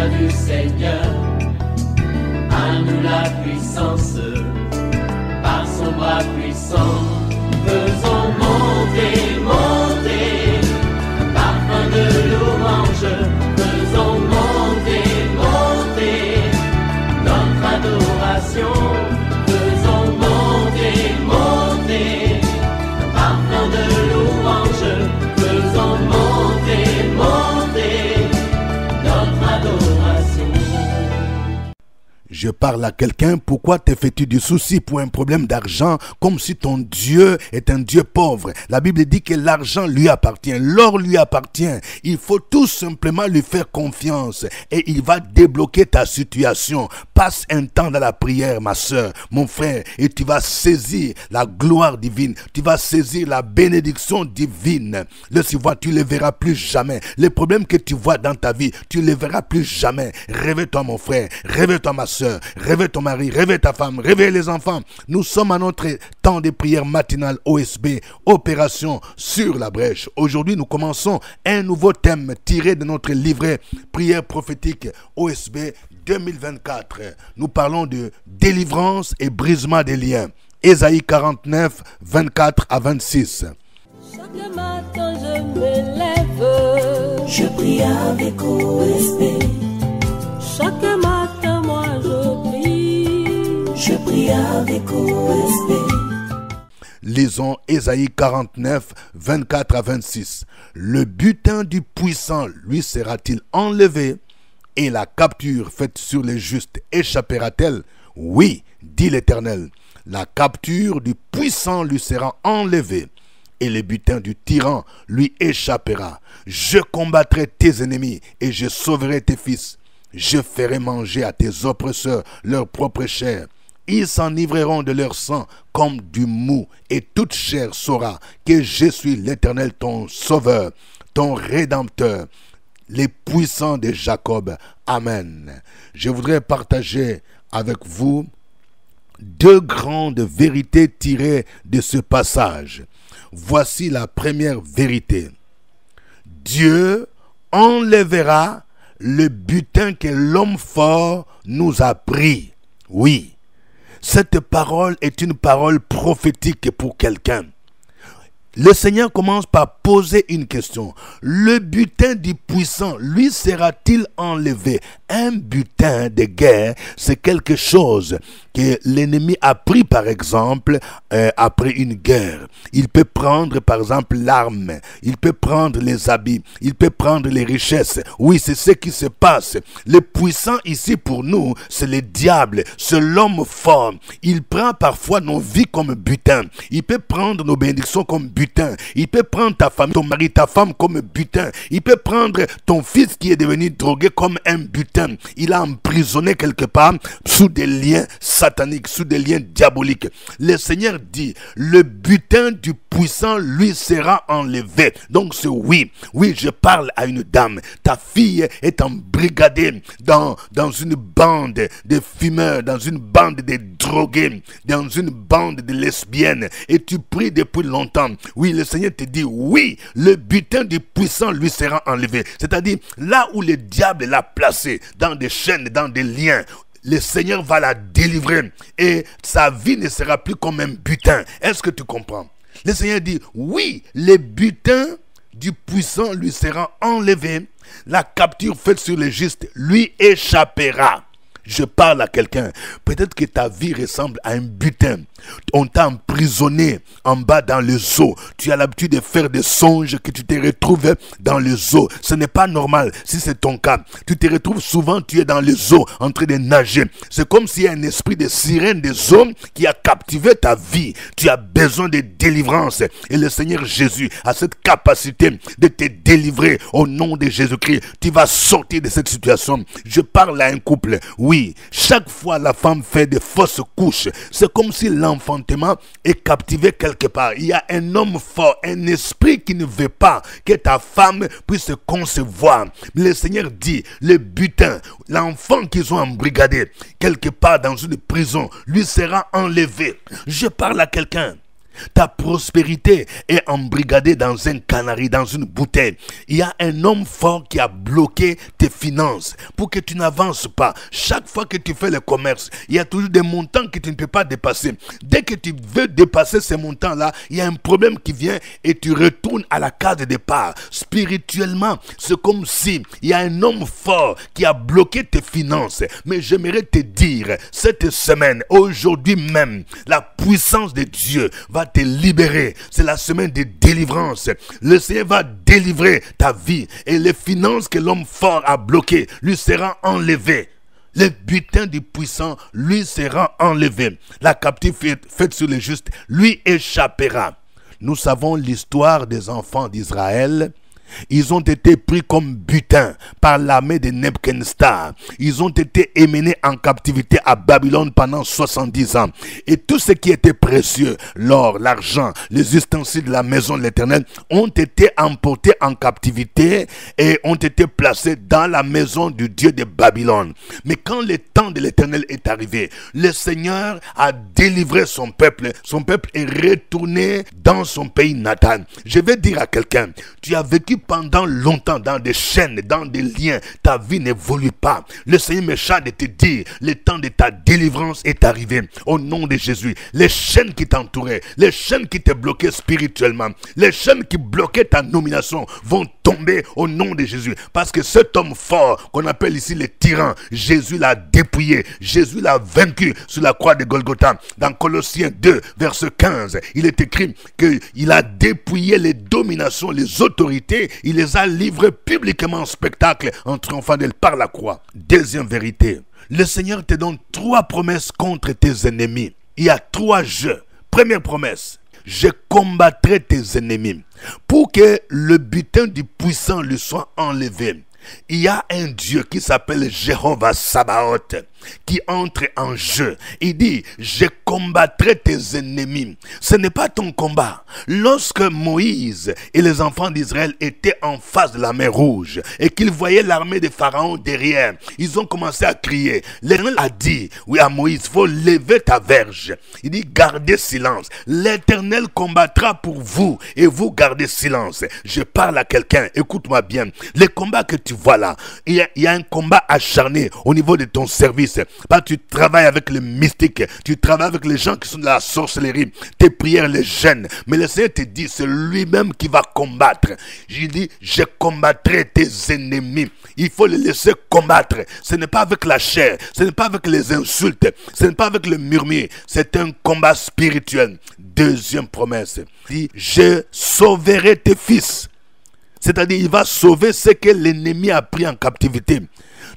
joie du Seigneur, à nous la puissance, par son bras puissant, faisons monter, monter, parfum de louange, faisons monter, monter, notre adoration, faisons monter, monter, parfum de louange, faisons monter, monter, notre adoration. Je parle à quelqu'un, pourquoi te fais-tu du souci pour un problème d'argent comme si ton Dieu est un Dieu pauvre? La Bible dit que l'argent lui appartient, l'or lui appartient. Il faut tout simplement lui faire confiance et il va débloquer ta situation. Passe un temps dans la prière, ma soeur, mon frère, et tu vas saisir la gloire divine, tu vas saisir la bénédiction divine. Le vois, tu ne le verras plus jamais. Les problèmes que tu vois dans ta vie, tu ne les verras plus jamais. Réveille-toi, mon frère, réveille-toi, ma soeur. Réveille ton mari, réveille ta femme, réveille les enfants. Nous sommes à notre temps de prière matinale OSB, Opération sur la brèche. Aujourd'hui, nous commençons un nouveau thème tiré de notre livret Prière prophétique OSB 2024. Nous parlons de délivrance et brisement des liens. Ésaïe 49, 24 à 26. Chaque matin je me lève, je prie avec OSB. Chaque matin moi je prie avec OSB. Lisons Ésaïe 49, 24 à 26. Le butin du puissant lui sera-t-il enlevé et la capture faite sur les justes échappera-t-elle? Oui, dit l'Éternel. La capture du puissant lui sera enlevée et le butin du tyran lui échappera. Je combattrai tes ennemis et je sauverai tes fils. Je ferai manger à tes oppresseurs leur propre chair. Ils s'enivreront de leur sang comme du mou, et toute chair saura que je suis l'Éternel, ton sauveur, ton rédempteur, les puissants de Jacob. Amen. Je voudrais partager avec vous deux grandes vérités tirées de ce passage. Voici la première vérité. Dieu enlèvera le butin que l'homme fort nous a pris. Oui, cette parole est une parole prophétique pour quelqu'un. Le Seigneur commence par poser une question. Le butin du puissant, lui sera-t-il enlevé? Un butin de guerre, c'est quelque chose que l'ennemi a pris, par exemple, après une guerre. Il peut prendre, par exemple, l'arme. Il peut prendre les habits. Il peut prendre les richesses. Oui, c'est ce qui se passe. Le puissant ici pour nous, c'est le diable. C'est l'homme fort. Il prend parfois nos vies comme butin. Il peut prendre nos bénédictions comme butin. Il peut prendre ta famille, ton mari, ta femme comme butin. Il peut prendre ton fils qui est devenu drogué comme un butin. Il a emprisonné quelque part sous des liens sataniques, sous des liens diaboliques. Le Seigneur dit, le butin du puissant lui sera enlevé. Donc c'est oui. Oui, je parle à une dame. Ta fille est embrigadée dans une bande de fumeurs, dans une bande de drogués, dans une bande de lesbiennes. Et tu pries depuis longtemps. Oui, le Seigneur te dit, oui, le butin du puissant lui sera enlevé. C'est-à-dire, là où le diable l'a placé, dans des chaînes, dans des liens, le Seigneur va la délivrer et sa vie ne sera plus comme un butin. Est-ce que tu comprends? Le Seigneur dit, oui, le butin du puissant lui sera enlevé, la capture faite sur les justes lui échappera. Je parle à quelqu'un. Peut-être que ta vie ressemble à un butin. On t'a emprisonné en bas dans le zoo. Tu as l'habitude de faire des songes que tu te retrouves dans le zoo. Ce n'est pas normal si c'est ton cas. Tu te retrouves souvent, tu es dans le zoo en train de nager. C'est comme s'il y a un esprit de sirène des hommes qui a captivé ta vie. Tu as besoin de délivrance. Et le Seigneur Jésus a cette capacité de te délivrer au nom de Jésus-Christ. Tu vas sortir de cette situation. Je parle à un couple. Oui, chaque fois la femme fait des fausses couches, c'est comme si l'enfantement est captivé quelque part. Il y a un homme fort, un esprit qui ne veut pas que ta femme puisse se concevoir. Le Seigneur dit, le butin, l'enfant qu'ils ont embrigadé quelque part dans une prison, lui sera enlevé. Je parle à quelqu'un. Ta prospérité est embrigadée dans un canari, dans une bouteille. Il y a un homme fort qui a bloqué tes finances pour que tu n'avances pas. Chaque fois que tu fais le commerce, il y a toujours des montants que tu ne peux pas dépasser. Dès que tu veux dépasser ces montants-là, il y a un problème qui vient et tu retournes à la case de départ. Spirituellement, c'est comme si il y a un homme fort qui a bloqué tes finances. Mais j'aimerais te dire, cette semaine, aujourd'hui même, la puissance de Dieu va te libérer. C'est la semaine de délivrance. Le Seigneur va délivrer ta vie et les finances que l'homme fort a bloquées lui seront enlevées. Le butin du puissant lui sera enlevé. La captivité faite sur les justes lui échappera. Nous savons l'histoire des enfants d'Israël. Ils ont été pris comme butin par l'armée de Nebuchadnezzar. Ils ont été emmenés en captivité à Babylone pendant 70 ans. Et tout ce qui était précieux, l'or, l'argent, les ustensiles de la maison de l'Éternel, ont été emportés en captivité et ont été placés dans la maison du Dieu de Babylone. Mais quand le temps de l'Éternel est arrivé, le Seigneur a délivré son peuple. Son peuple est retourné dans son pays natal. Je vais dire à quelqu'un, tu as vécu pendant longtemps dans des chaînes, dans des liens, ta vie n'évolue pas. Le Seigneur me charge de te dire, le temps de ta délivrance est arrivé. Au nom de Jésus, les chaînes qui t'entouraient, les chaînes qui te bloquaient spirituellement, les chaînes qui bloquaient ta nomination vont tomber au nom de Jésus. Parce que cet homme fort, qu'on appelle ici le tyran, Jésus l'a dépouillé, Jésus l'a vaincu sur la croix de Golgotha. Dans Colossiens 2, verset 15, il est écrit qu'il a dépouillé les dominations, les autorités. Il les a livrés publiquement en spectacle en triomphant d'elle par la croix. Deuxième vérité, le Seigneur te donne 3 promesses contre tes ennemis. Il y a 3 jeux. Première promesse, je combattrai tes ennemis. Pour que le butin du puissant lui soit enlevé, il y a un Dieu qui s'appelle Jéhovah Sabaoth qui entre en jeu. Il dit, je combattrai tes ennemis. Ce n'est pas ton combat. Lorsque Moïse et les enfants d'Israël étaient en face de la mer Rouge et qu'ils voyaient l'armée de Pharaon derrière, ils ont commencé à crier. L'Éternel a dit, oui, à Moïse, il faut lever ta verge. Il dit, gardez silence. L'Éternel combattra pour vous et vous gardez silence. Je parle à quelqu'un, écoute-moi bien. Les combats que tu vois là, il y a un combat acharné au niveau de ton service. Parce que tu travailles avec les mystiques, tu travailles avec les gens qui sont de la sorcellerie, tes prières les gênent. Mais le Seigneur te dit, c'est lui-même qui va combattre. Je dis, je combattrai tes ennemis. Il faut les laisser combattre. Ce n'est pas avec la chair, ce n'est pas avec les insultes, ce n'est pas avec le murmure. C'est un combat spirituel. Deuxième promesse, il dit, je sauverai tes fils. C'est-à-dire, il va sauver ce que l'ennemi a pris en captivité.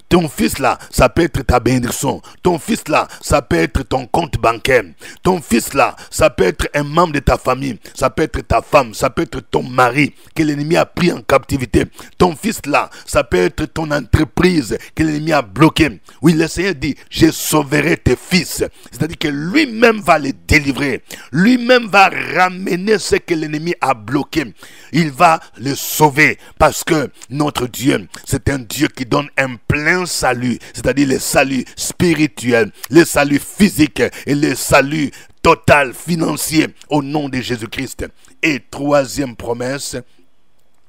Ton fils là, ça peut être ta bénédiction. Ton fils là, ça peut être ton compte bancaire. Ton fils là, ça peut être un membre de ta famille. Ça peut être ta femme, ça peut être ton mari que l'ennemi a pris en captivité. Ton fils là, ça peut être ton entreprise que l'ennemi a bloqué. Oui, le Seigneur dit, je sauverai tes fils. C'est-à-dire que lui-même va les délivrer. Lui-même va ramener ce que l'ennemi a bloqué. Il va les sauver parce que notre Dieu, c'est un Dieu qui donne un plein salut, c'est-à-dire le salut spirituel, le salut physique et le salut total financier au nom de Jésus-Christ. Et troisième promesse,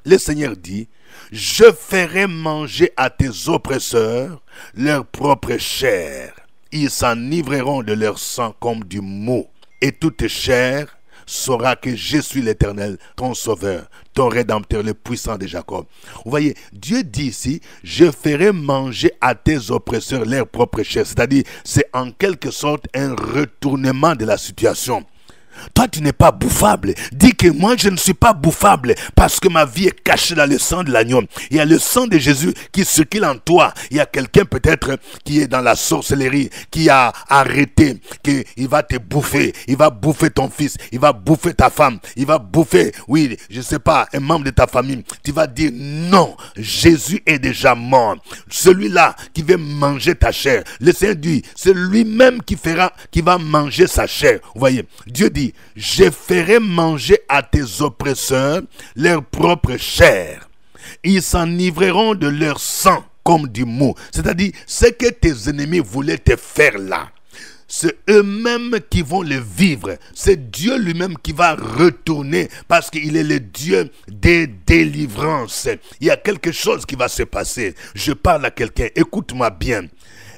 le Seigneur dit, je ferai manger à tes oppresseurs leur propre chair. Ils s'enivreront de leur sang comme du mou. Et toute chair saura que je suis l'Éternel, ton sauveur, ton rédempteur, le puissant de Jacob. Vous voyez, Dieu dit ici, je ferai manger à tes oppresseurs leur propre chair. C'est-à-dire, c'est en quelque sorte un retournement de la situation. Toi, tu n'es pas bouffable. Dis que moi, je ne suis pas bouffable parce que ma vie est cachée dans le sang de l'agneau. Il y a le sang de Jésus qui circule en toi. Il y a quelqu'un peut-être qui est dans la sorcellerie, qui a arrêté, qu'il va te bouffer. Il va bouffer ton fils, il va bouffer ta femme, il va bouffer, oui, je ne sais pas, un membre de ta famille. Tu vas dire non, Jésus est déjà mort. Celui-là qui veut manger ta chair, le Seigneur dit, c'est lui-même qui va manger sa chair. Vous voyez, Dieu dit, je ferai manger à tes oppresseurs leur propre chair. Ils s'enivreront de leur sang comme du mou. C'est-à-dire, ce que tes ennemis voulaient te faire là, c'est eux-mêmes qui vont le vivre. C'est Dieu lui-même qui va retourner parce qu'il est le Dieu des délivrances. Il y a quelque chose qui va se passer. Je parle à quelqu'un, écoute-moi bien.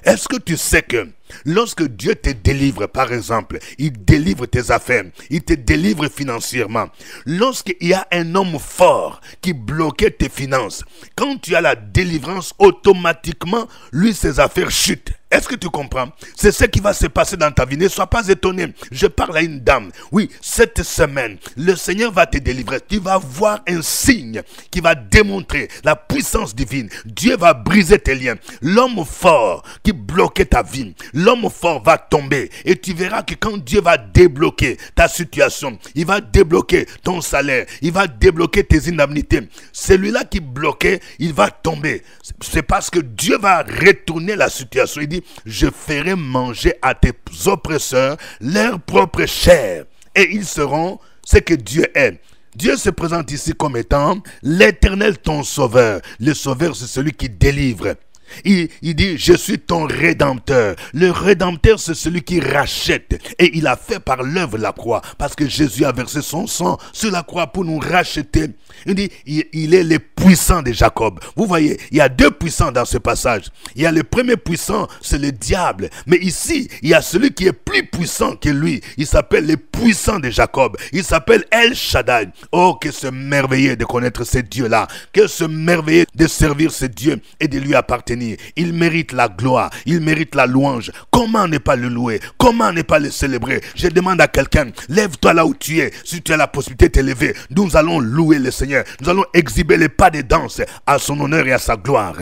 Est-ce que tu sais que lorsque Dieu te délivre, par exemple, il délivre tes affaires, il te délivre financièrement. Lorsqu'il y a un homme fort qui bloquait tes finances, quand tu as la délivrance, automatiquement, lui, ses affaires chutent. Est-ce que tu comprends? C'est ce qui va se passer dans ta vie. Ne sois pas étonné. Je parle à une dame. Oui, cette semaine, le Seigneur va te délivrer. Tu vas voir un signe qui va démontrer la puissance divine. Dieu va briser tes liens. L'homme fort qui bloquait ta vie, l'homme fort va tomber. Et tu verras que quand Dieu va débloquer ta situation, il va débloquer ton salaire, il va débloquer tes indemnités. Celui-là qui bloquait, il va tomber. C'est parce que Dieu va retourner la situation. Il dit, je ferai manger à tes oppresseurs leur propre chair, et ils seront ce que Dieu est. Dieu se présente ici comme étant l'Éternel ton sauveur. Le sauveur, c'est celui qui délivre. Il dit, je suis ton rédempteur. Le rédempteur, c'est celui qui rachète. Et il a fait par l'œuvre la croix. Parce que Jésus a versé son sang sur la croix pour nous racheter. Il dit, il est le puissant de Jacob. Vous voyez, il y a deux puissants dans ce passage. Il y a le premier puissant, c'est le diable. Mais ici, il y a celui qui est plus puissant que lui. Il s'appelle le puissant de Jacob. Il s'appelle El Shaddai. Oh, que c'est merveilleux de connaître ce Dieu-là. Que c'est merveilleux de servir ce Dieu et de lui appartenir. Il mérite la gloire, il mérite la louange. Comment ne pas le louer? Comment ne pas le célébrer? Je demande à quelqu'un, lève-toi là où tu es. Si tu as la possibilité de te lever, nous allons louer le Seigneur. Nous allons exhiber les pas de danse à son honneur et à sa gloire.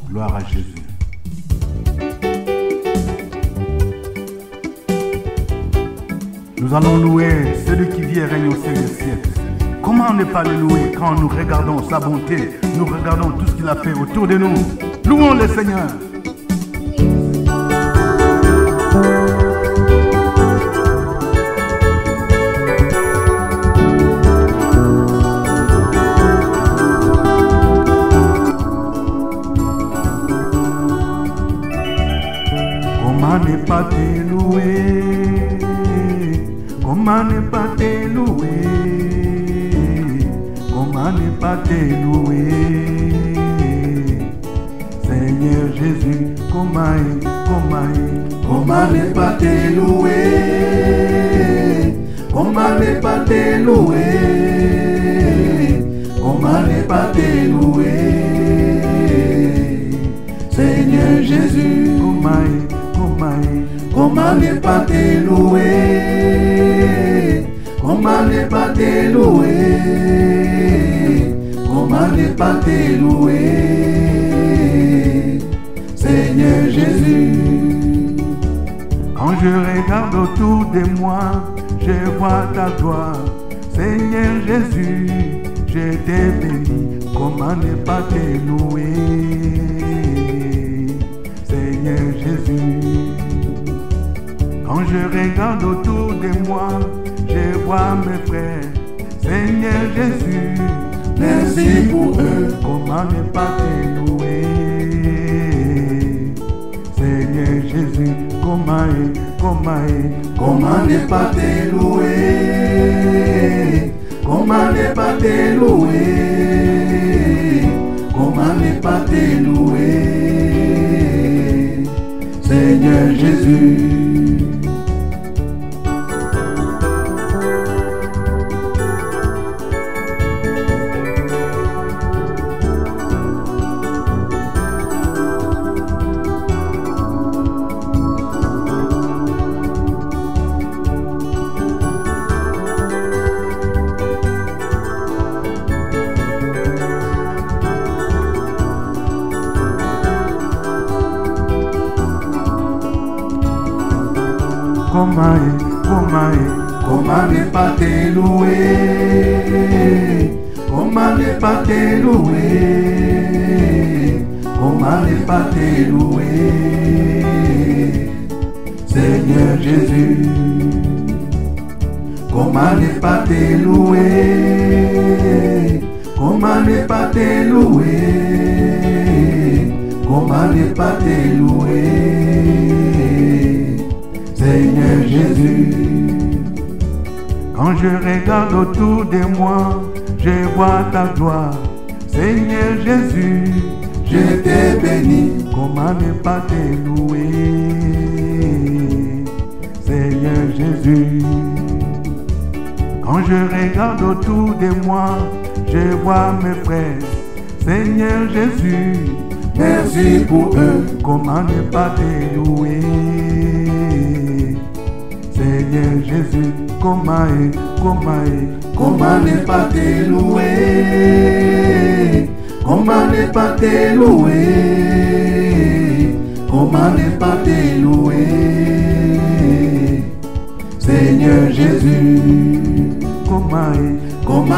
Gloire à Jésus. Nous allons louer celui qui vit et règne au ciel des siècles. Comment ne pas le louer quand nous regardons sa bonté, nous regardons tout ce qu'il a fait autour de nous. Louons le Seigneur. Comment ne pas te louer? Comment ne pas te louer? Comment ne pas te louer? Seigneur Jésus, comment ne pas te louer? Comment ne pas te louer? Comment ne pas te louer? Seigneur Jésus, comment ne pas te louer? Comment ne pas te louer? Comment ne pas te louer? Seigneur Jésus. Quand je regarde autour de moi, je vois ta gloire. Seigneur Jésus, je t'ai béni. Comment ne pas te louer? Seigneur Jésus. Quand je regarde autour de moi, je vois mes frères. Seigneur Jésus, merci pour eux. Comment ne pas te louer? Seigneur Jésus, comment ne pas te louer? Comment ne pas te louer? Comment ne pas te louer? Seigneur Jésus. Comment ne pas te louer? Comment ne pas te louer? Comment ne pas te louer? Seigneur Jésus, comment ne pas te louer? Comment ne pas te louer? Comment ne pas te louer? Seigneur Jésus. Quand je regarde autour de moi, je vois ta gloire. Seigneur Jésus, je t'ai béni. Comment ne pas te louer, Seigneur Jésus. Quand je regarde autour de moi, je vois mes frères. Seigneur Jésus, merci pour eux. Comment ne pas te louer, Seigneur Jésus. Comment ne pas te louer, comment ne pas te louer, comment ne pas te louer, Seigneur Jésus. Comment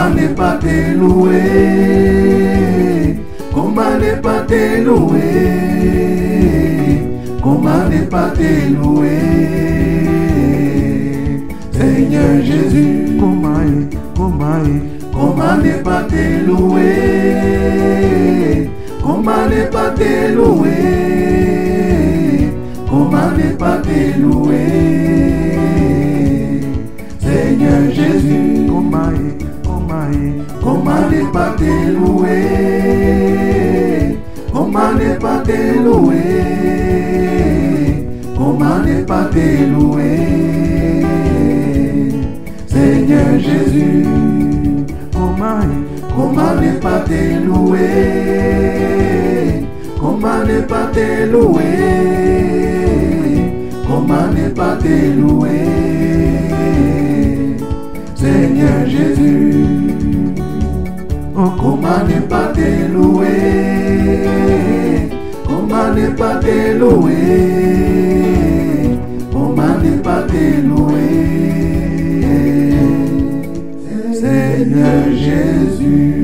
ne pas te louer, comment ne pas te louer, comment ne pas te louer, Seigneur Jésus. Comment ne pas te louer, comment ne pas te louer, comment ne pas te louer, Seigneur Jésus. Comment ne pas te louer, comment ne pas te louer, comment ne pas te louer, Seigneur Jésus. Comment ne pas te louer, comment ne pas te louer, comment ne pas te louer, Seigneur Jésus. Oh, comment ne pas te louer, comment ne pas te louer, comment ne pas te louer, Seigneur Jésus.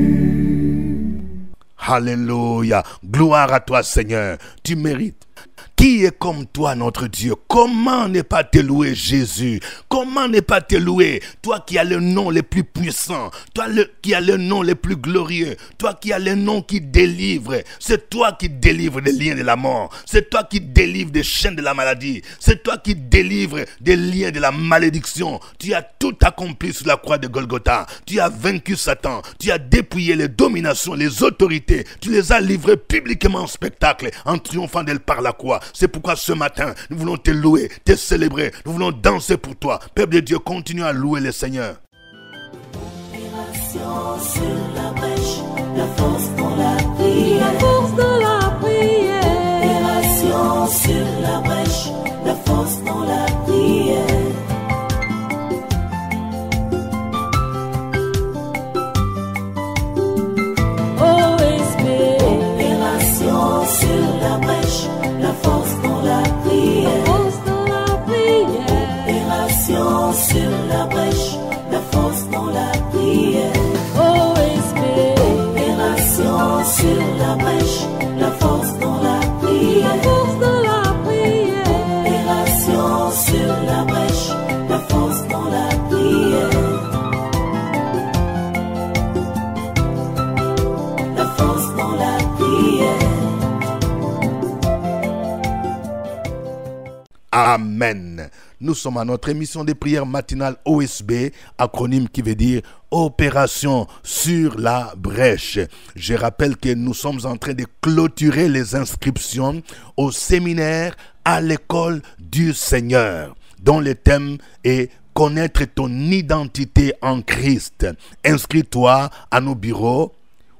Alléluia. Gloire à toi, Seigneur. Tu mérites. Qui est comme toi, notre Dieu? Comment ne pas te louer, Jésus? Comment ne pas te louer? Toi qui as le nom le plus puissant, toi qui as le nom le plus glorieux, toi qui as le nom qui délivre. C'est toi qui délivre des liens de la mort. C'est toi qui délivre des chaînes de la maladie. C'est toi qui délivre des liens de la malédiction. Tu as tout accompli sur la croix de Golgotha. Tu as vaincu Satan. Tu as dépouillé les dominations, les autorités. Tu les as livrées publiquement en spectacle, en triomphant d'elles par la croix. C'est pourquoi ce matin, nous voulons te louer, te célébrer. Nous voulons danser pour toi. Peuple de Dieu, continue à louer le Seigneur. Opération sur la brèche, la force dans la prière. La force dans la prière. Opération sur la brèche, la force dans la prière. OSB. Opération sur la brèche, la force dans la prière. Force dans la prière. Opération sur la brèche, la force dans la prière. OSB. Opération sur la brèche, la force dans la prière. La force dans la prière. Opération sur la brèche, la force dans la prière. La force dans la prière. Amen. Nous sommes à notre émission de prière matinale OSB, acronyme qui veut dire Opération sur la brèche. Je rappelle que nous sommes en train de clôturer les inscriptions au séminaire à l'école du Seigneur, dont le thème est connaître ton identité en Christ. Inscris-toi à nos bureaux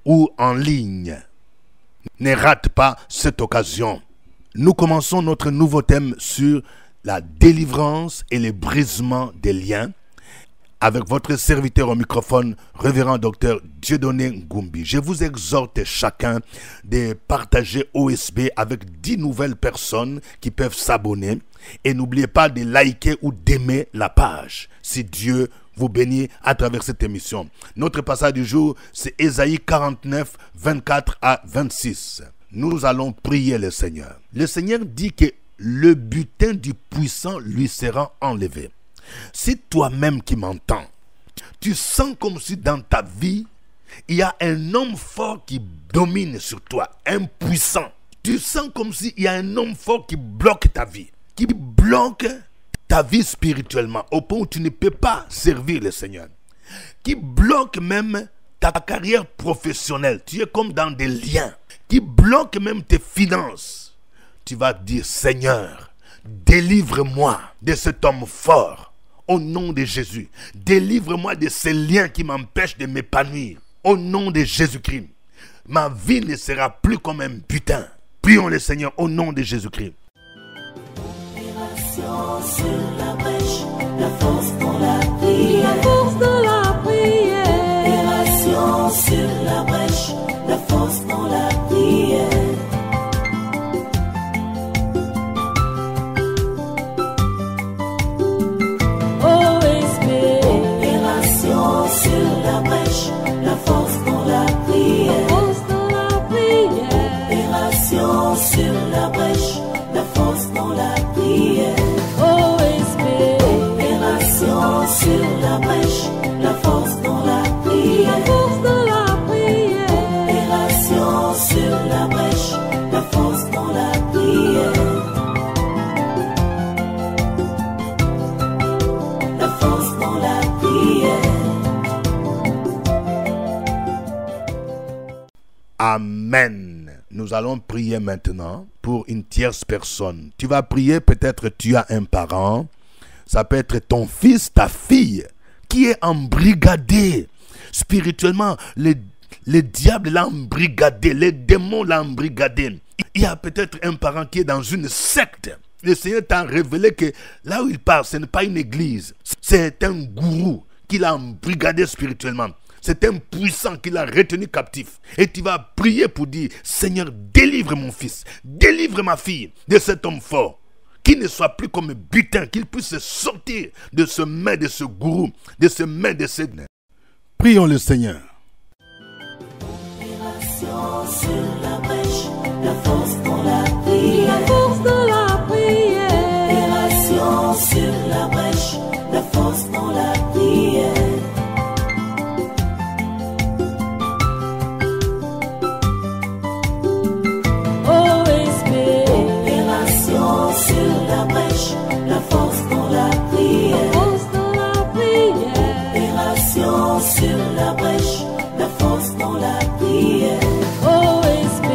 ou en ligne. Ne rate pas cette occasion. Nous commençons notre nouveau thème sur la délivrance et le brisement des liens avec votre serviteur au microphone, révérend docteur Dieudonné Ngumbi. Je vous exhorte chacun de partager OSB avec 10 nouvelles personnes qui peuvent s'abonner. Et n'oubliez pas de liker ou d'aimer la page, si Dieu vous bénit à travers cette émission. Notre passage du jour, c'est Ésaïe 49, 24 à 26. Nous allons prier le Seigneur. Le Seigneur dit que le butin du puissant lui sera enlevé. Si toi-même qui m'entends, tu sens comme si dans ta vie, il y a un homme fort qui domine sur toi, un puissant. Tu sens comme s'il y a un homme fort qui bloque ta vie, qui bloque ta vie spirituellement au point où tu ne peux pas servir le Seigneur, qui bloque même ta carrière professionnelle, tu es comme dans des liens, qui bloque même tes finances, tu vas dire, Seigneur, délivre-moi de cet homme fort, au nom de Jésus. Délivre-moi de ces liens qui m'empêchent de m'épanouir, au nom de Jésus-Christ. Ma vie ne sera plus comme un butin. Prions le Seigneur au nom de Jésus-Christ. Sur la brèche, la force dans la prière. La force dans la prière. Opération sur la brèche, la force dans la prière. OSP. Opération sur la brèche, la force dans la prière. Force dans la prière. Opération sur la brèche, la force dans la prière. Sur la brèche, la force dans la prière. La force dans la prière. Opération sur la brèche, la force dans la prière. La force dans la prière. Amen. Nous allons prier maintenant pour une tierce personne. Tu vas prier, peut-être tu as un parent. Ça peut être ton fils, ta fille, qui est embrigadé. Spirituellement, le diable l'a embrigadé, les démons l'ont embrigadé. Il y a peut-être un parent qui est dans une secte. Le Seigneur t'a révélé que là où il part, ce n'est pas une église. C'est un gourou qui l'a embrigadé spirituellement. C'est un puissant qui l'a retenu captif. Et tu vas prier pour dire, Seigneur, délivre mon fils, délivre ma fille de cet homme fort. Qu'il ne soit plus comme un butin, qu'il puisse sortir de ce main de ce gourou, de ce main de ce... Prions le Seigneur. Opération sur la brèche, la force dans la prière. La force dans la prière. Opération sur la brèche, la force dans la prière. Sur la brèche, la force dans la prière. Force dans la prière. Opération sur la brèche, la force dans la prière. OSP.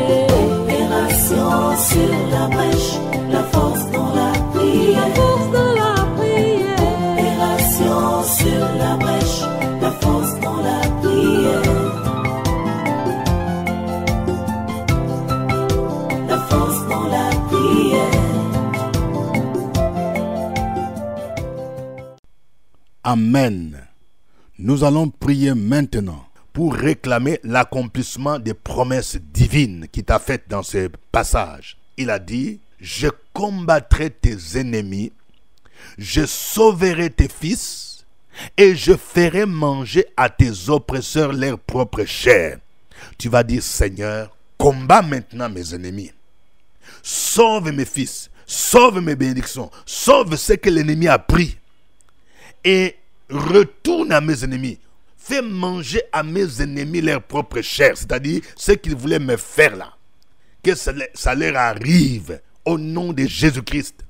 Opération sur la brèche, la force dans la prière. La force dans la prière. Opération sur la brèche, la force dans la prière. La force dans la prière. Amen. Nous allons prier maintenant pour réclamer l'accomplissement des promesses divines qu'il t'a faites dans ce passage. Il a dit, je combattrai tes ennemis, je sauverai tes fils et je ferai manger à tes oppresseurs leur propre chair. Tu vas dire, Seigneur, combat maintenant mes ennemis. Sauve mes fils, sauve mes bénédictions, sauve ce que l'ennemi a pris. Et retourne à mes ennemis. Fais manger à mes ennemis leur propre chair. C'est-à-dire ce qu'ils voulaient me faire là. Que ça leur arrive au nom de Jésus-Christ.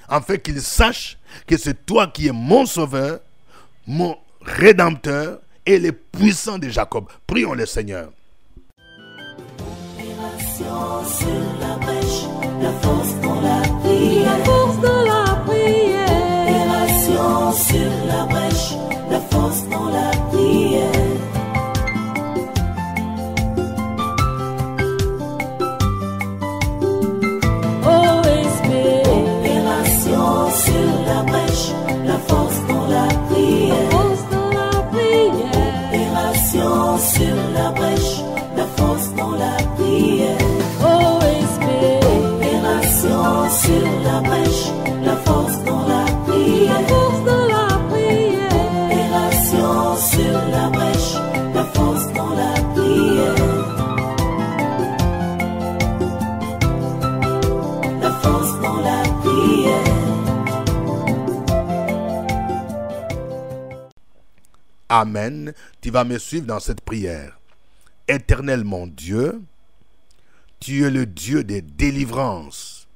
Afin qu'ils sachent que c'est toi qui es mon sauveur, mon rédempteur et le puissant de Jacob. Prions le Seigneur. Opération sur la brèche, la force dans la prière. La force dans la prière. Opération sur la brèche, la force dans la prière. OSP. Opération sur la brèche, la force dans la prière. Force dans la prière. Opération sur la brèche, la force dans la prière. OSP. Opération sur la brèche, la force dans la prière. La force dans la prière. Opération sur la brèche, la force dans la prière. La force dans la prière. Amen. Tu vas me suivre dans cette prière. Éternel mon Dieu, tu es le Dieu des délivrances.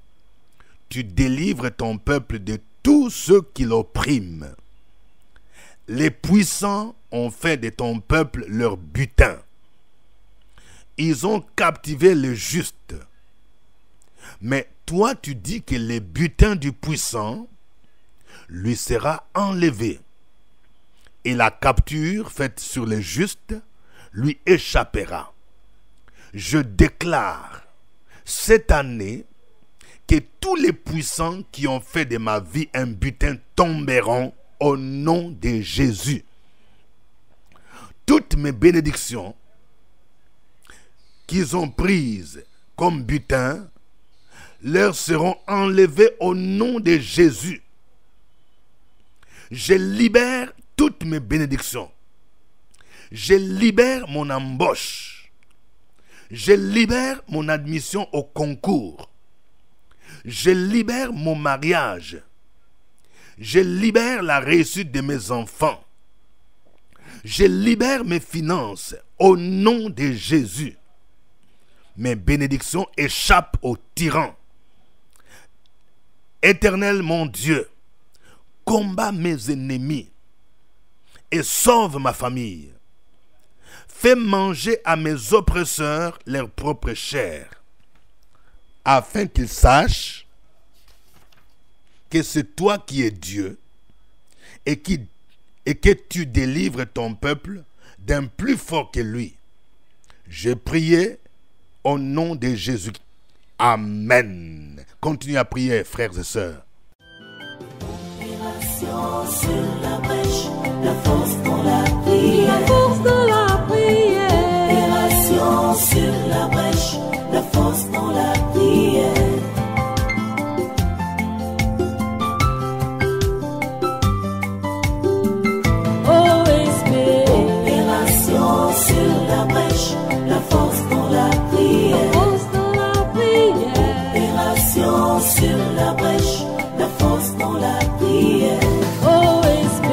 Tu délivres ton peuple de tous ceux qui l'oppriment. Les puissants ont fait de ton peuple leur butin. Ils ont captivé le juste. Mais toi, tu dis que le butin du puissant lui sera enlevé. Et la capture faite sur le juste lui échappera. Je déclare cette année que tous les puissants qui ont fait de ma vie un butin tomberont au nom de Jésus. Toutes mes bénédictions qu'ils ont prises comme butin leur seront enlevées au nom de Jésus. Je libère toutes mes bénédictions. Je libère mon embauche. Je libère mon admission au concours. Je libère mon mariage. Je libère la réussite de mes enfants. Je libère mes finances au nom de Jésus. Mes bénédictions échappent aux tyrans. Éternel mon Dieu, combat mes ennemis et sauve ma famille. Fais manger à mes oppresseurs leur propre chair, afin qu'ils sachent que c'est toi qui es Dieu et que tu délivres ton peuple d'un plus fort que lui. J'ai prié au nom de Jésus. Amen. Continuez à prier, frères et sœurs. Opération sur la brèche, la force dans la prière. La force dans la prière. Opération sur la brèche, la force dans la prière. OSB. Opération sur la brèche, la force dans la prière. Force dans la prière. Opération sur la brèche, la force dans la prière. OSB.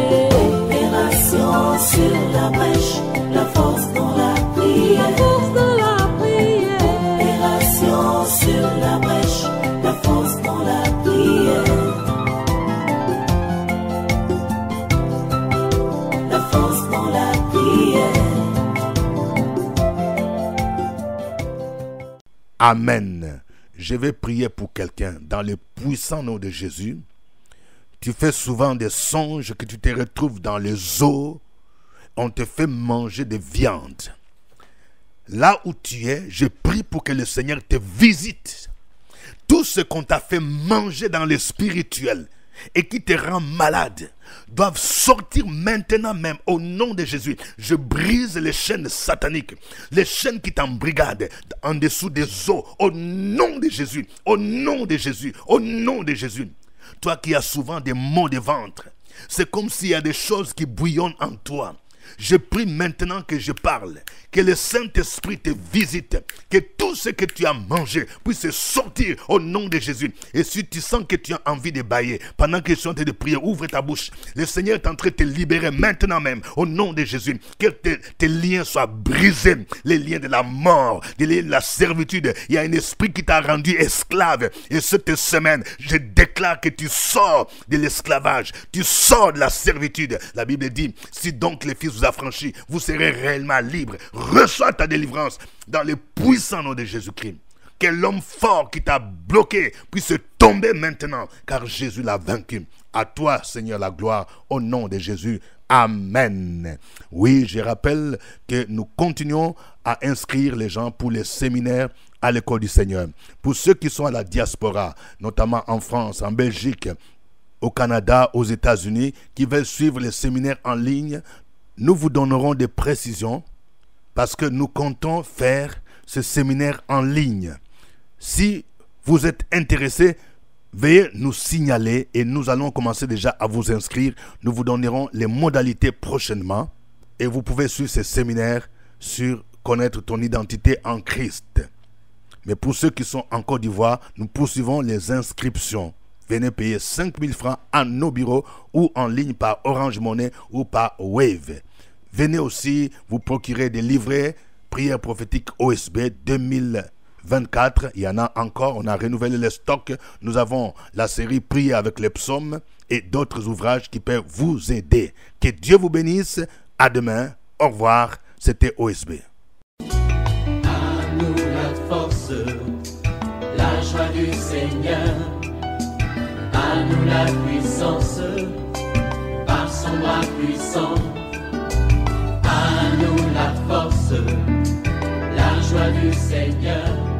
Opération sur la brèche, la force dans la prière. Force dans la prière. Opération sur la brèche, la force dans la prière. La force dans la prière. Amen. Je vais prier pour quelqu'un dans le puissant nom de Jésus. Tu fais souvent des songes que tu te retrouves dans les eaux. On te fait manger de viande. Là où tu es, je prie pour que le Seigneur te visite. Tout ce qu'on t'a fait manger dans le spirituel et qui te rend malade doivent sortir maintenant même au nom de Jésus. Je brise les chaînes sataniques, les chaînes qui t'embrigadent en dessous des eaux, au nom de Jésus, au nom de Jésus, au nom de Jésus. Toi qui as souvent des maux de ventre, c'est comme s'il y a des choses qui bouillonnent en toi. Je prie maintenant que je parle, que le Saint-Esprit te visite, que tout ce que tu as mangé puisse sortir au nom de Jésus. Et si tu sens que tu as envie de bâiller, pendant que je suis en train de prier, ouvre ta bouche. Le Seigneur est en train de te libérer maintenant même, au nom de Jésus. Que tes liens soient brisés, les liens de la mort, les liens de la servitude. Il y a un esprit qui t'a rendu esclave. Et cette semaine, je déclare que tu sors de l'esclavage, tu sors de la servitude. La Bible dit, si donc les fils vous affranchis, vous serez réellement libres. Reçois ta délivrance dans le puissant nom de Jésus-Christ. Que l'homme fort qui t'a bloqué puisse tomber maintenant, car Jésus l'a vaincu. À toi, Seigneur, la gloire, au nom de Jésus. Amen. Oui, je rappelle que nous continuons à inscrire les gens pour les séminaires à l'école du Seigneur. Pour ceux qui sont à la diaspora, notamment en France, en Belgique, au Canada, aux États-Unis, qui veulent suivre les séminaires en ligne, nous vous donnerons des précisions parce que nous comptons faire ce séminaire en ligne. Si vous êtes intéressés, veuillez nous signaler et nous allons commencer déjà à vous inscrire. Nous vous donnerons les modalités prochainement et vous pouvez suivre ce séminaire sur connaître ton identité en Christ. Mais pour ceux qui sont en Côte d'Ivoire, nous poursuivons les inscriptions. Venez payer 5 000 francs à nos bureaux ou en ligne par Orange Money ou par Wave. Venez aussi vous procurer des livrets prières prophétiques OSB 24. Il y en a encore. On a renouvelé les stocks. Nous avons la série Prier avec les psaumes et d'autres ouvrages qui peuvent vous aider. Que Dieu vous bénisse. À demain. Au revoir. C'était OSB. À nous la force, la joie du Seigneur. À nous la puissance, par son bras puissant. À nous la force, la joie du Seigneur.